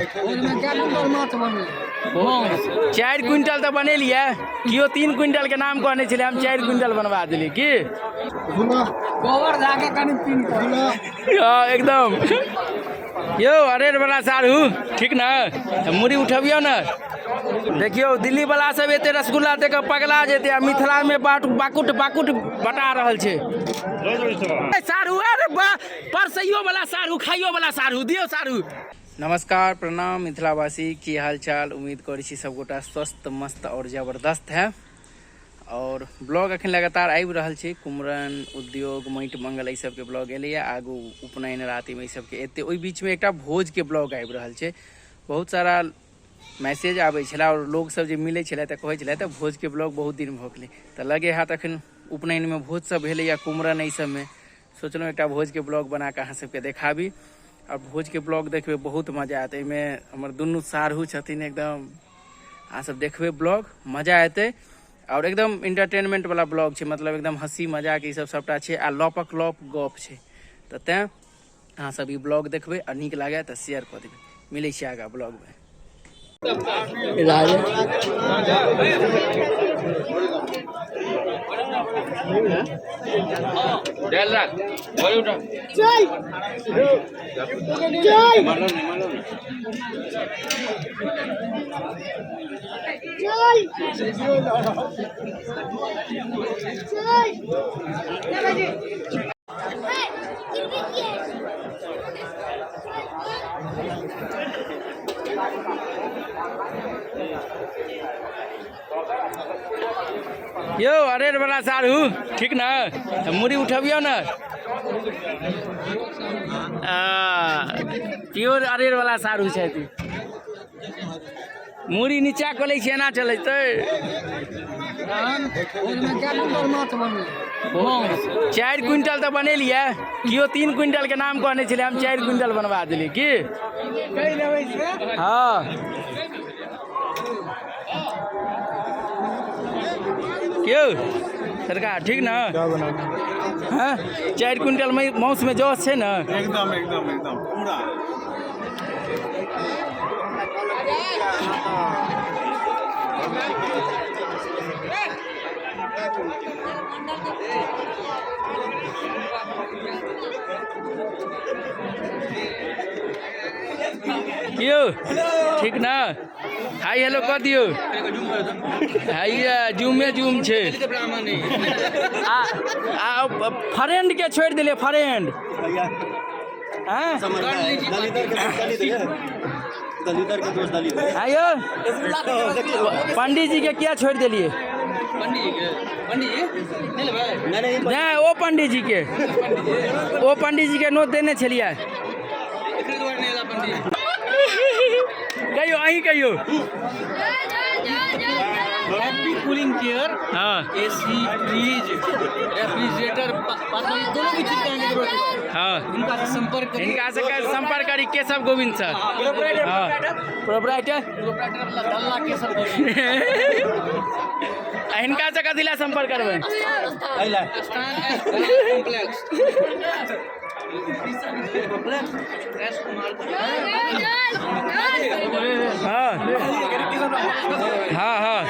4 quintal तो बनेलिए कियो 3 quintal के नाम कहने छे हम 4 क्विंटल बनवा दिली की गोबर जाके कनी 3 एकदम यो अरेर वाला सारू ठीक ना मुड़ी उठबियो ना देखियो दिल्ली वाला सब एते रसगुल्ला देख पगला जेते मिथिला में बाकुट बाकुट बटा रहल छे सारू अरे परसइयो वाला सारू खाइयो वाला सारू दियो सारू। नमस्कार प्रणाम मिथिलावासी की हालचाल उम्मीद करै छी सब गोटा स्वस्थ मस्त और जबरदस्त है और ब्लॉग अखन लगातार आबि रहल छै कुमरन उद्योग माटि मंगल ई सब के ब्लॉग एलै आगू उपनयन राति में ई सब के एते ओइ बीच में एकटा भोज के ब्लॉग आबि रहल छै बहुत सारा मैसेज आबै छला और लोग सब जे मिलै छला त कहै छला त भोज के ब्लॉग बहुत दिन भ गेलै त लगे हाथ अखन उपनयन में भोज सब भेलै या कुमरन ई सब में सोचलहुँ एकटा भोज के ब्लॉग बना के अहाँ सबके देखाबी और भोज के ब्लॉग देखबे बहुत मजा आते में हमर दुनू सारहू छथिन एकदम अहाँ सब देखबे ब्लॉग मजा आते और एकदम इंटरटेनमेंट वाला ब्लॉग छै मतलब एकदम हंसी मजाक ई सब सबटा छै आ लॉपक लॉप गप छै त तें अहाँ सब ई ब्लॉग देखबे आ नीक लागे त शेयर क देबै मिलै छै आगा ब्लॉग में। यो अरेर वाला सारू ठीक ना मुड़ी उठबियो ना प्योर अरेर वाला सारू छै मुड़ी नीचा कले छै एना चलै छै 4 क्विंटल तो बनेलिए कियो 3 क्विंटल के नाम कहने छे हम 4 क्विंटल बनवा दिली की हाँ क्यों सरकार ठीक ना हाँ 4 क्विंटल में मौस में जोश है ना एकदम एकदम एकदम पूरा क्यों ठीक ना हाई हेलो कर दियो हाई जूम में जूम छे फ्रेंड के छोड़ दिले फ्रेंड आयो पंडित जी के क्या छोड़ दिलिए नहीं वो पंडित जी के नोट देने छलिए कहियो अही कहियो हैप्पी कूलिंग केयर हाँ एसी फ्रिज रेफ्रिजरेटर दोनों भी चीज का जरूरत है हाँ इनका संपर्क करी केशव गोविंद सर हाँ प्रोपराइटर दल्ला केशव गोविंद इनका से कथिला संपर्क करबै कॉम्प्लेक्स हाँ हाँ हाँ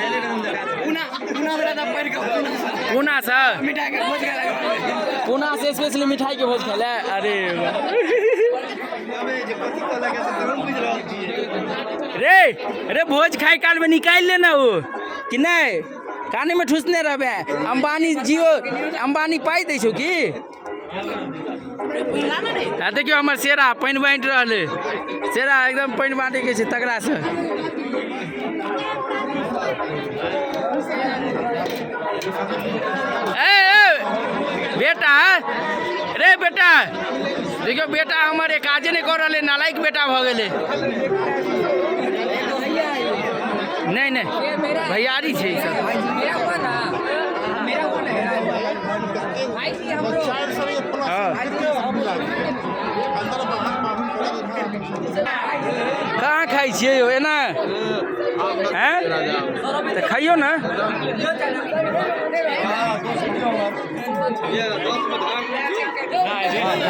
पूना से स्पेशली मिठाई के भोज खेला अरे रे भोज खाए काल में निकाल लेना वो कि नहीं काने में ठूसने रहे अंबानी पाई दे छो की देखियो हमार शेरा पानी बांट रहे शेरा एकदम पानी बांटे के तगड़ा से बेटा रे बेटा देखियो बेटा हमारे काजे नहीं कर रहे नालायक बेटा भ गए नहीं नहीं भैयारी छे सब कहाँ खाई छियै यो एना हैं तो खाइयो ना।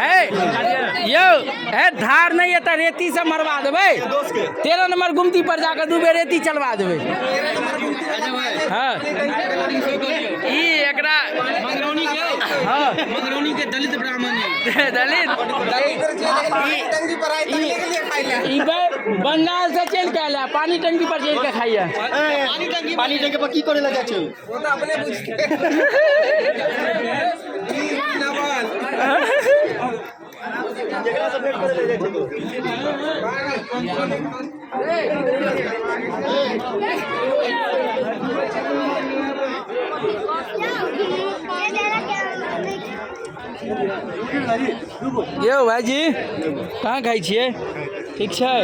है यो है धार नहीं है तो रेती से मरवा देवे। 13 नंबर गुमती पर जाकर 2 बेर रेती चलवा देवे। हाँ ई एकरा मंगरौनी के हाँ मंगरौनी के दलित ब्राह्मण दलित ई बंगाल से चल के आया पानी टंकी पर चल के खाइया। पानी टंकी पर की करे लगा छै यो भाईजी कहाँ खाई छिए ठीक छै।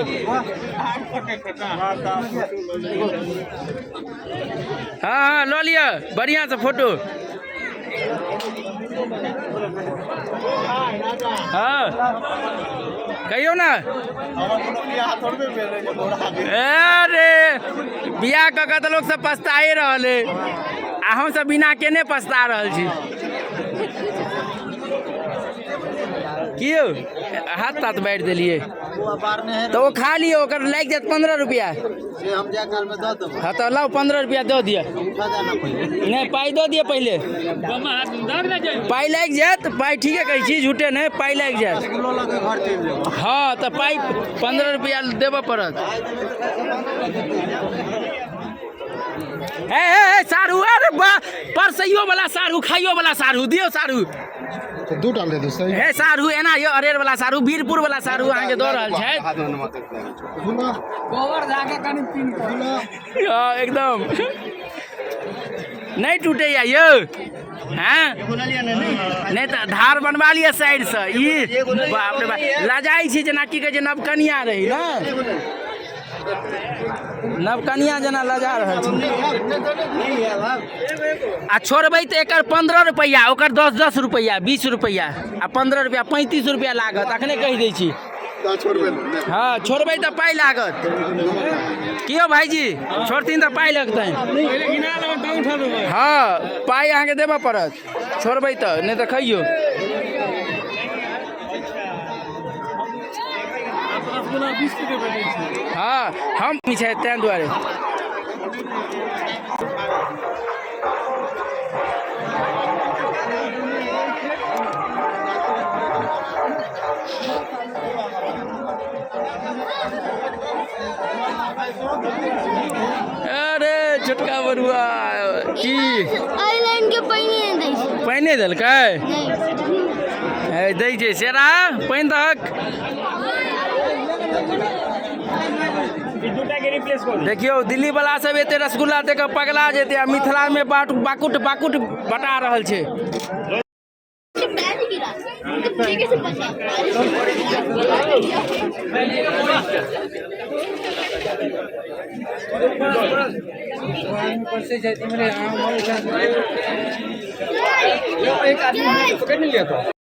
हाँ हाँ लो लिया बढ़िया से फोटो। हाँ कहियो ना। अरे बियाह कऽ के तो लोग सब पछताए रहले आ हम सब बिना केने पछता रहल छी। की यौ हाथ तात बाँटि देलिए तो वो खा लियो ओकर लाग जात 15 रुपया। हम जा काल में द देब। हाँ तो लाओ 15 रुपया दो दिया। उठा जाना पहिले नहीं पाई दो दिए पहले पाई लाग जात पाई ठीक है कही छी झूठे नहीं पाई लाग जात। किलो ला के घर चल जाओ। हाँ तो पाई 15 रुपया देव पड़त। ए सारू अरे परसैयो वाला सारू खाइयो वाला सारू दियो सारू तो 2 डाल दे दोस्त। हे सारू एना यो अरेर वाला सारू वीरपुर वाला सारू अहाँ के दऽ रहल छै। गोबर जाके कनी 3 किलो हाँ एकदम नहीं टूटे या यो। हाँ नहीं तो धार बनवा लिया साइड से ई बाप रे बाप लजाई छी जेना की कहे छै नवकनिया रही ना नवकनिया जना लजा रहल छी। आ छोड़बै तो एकर 15 रुपया ओकर 10 रुपया 20 रुपया आ 15 रुपया 35 रुपया लागत अखने कहि दै छी। हाँ छोड़बै तो पाई लागत कियो भाईजी छोड़थिन तो पाई लगतै। हाँ पाई अहाँ के देबऽ पड़त छोड़बै तो नहीं तो खइयो। हाँ हम पीछे तैं दुआरे अरे छोटका बरुआ की आइलैंड के पानी देलकै दै छै सेरा पानि दहक। देखियो दिल्ली वाला सब एते रसगुल्ला दे के पगला जेते आ मिथिला में बाकुट बाकुट बटा रहल छै। एक आदमी पकड़ नहीं लिया था।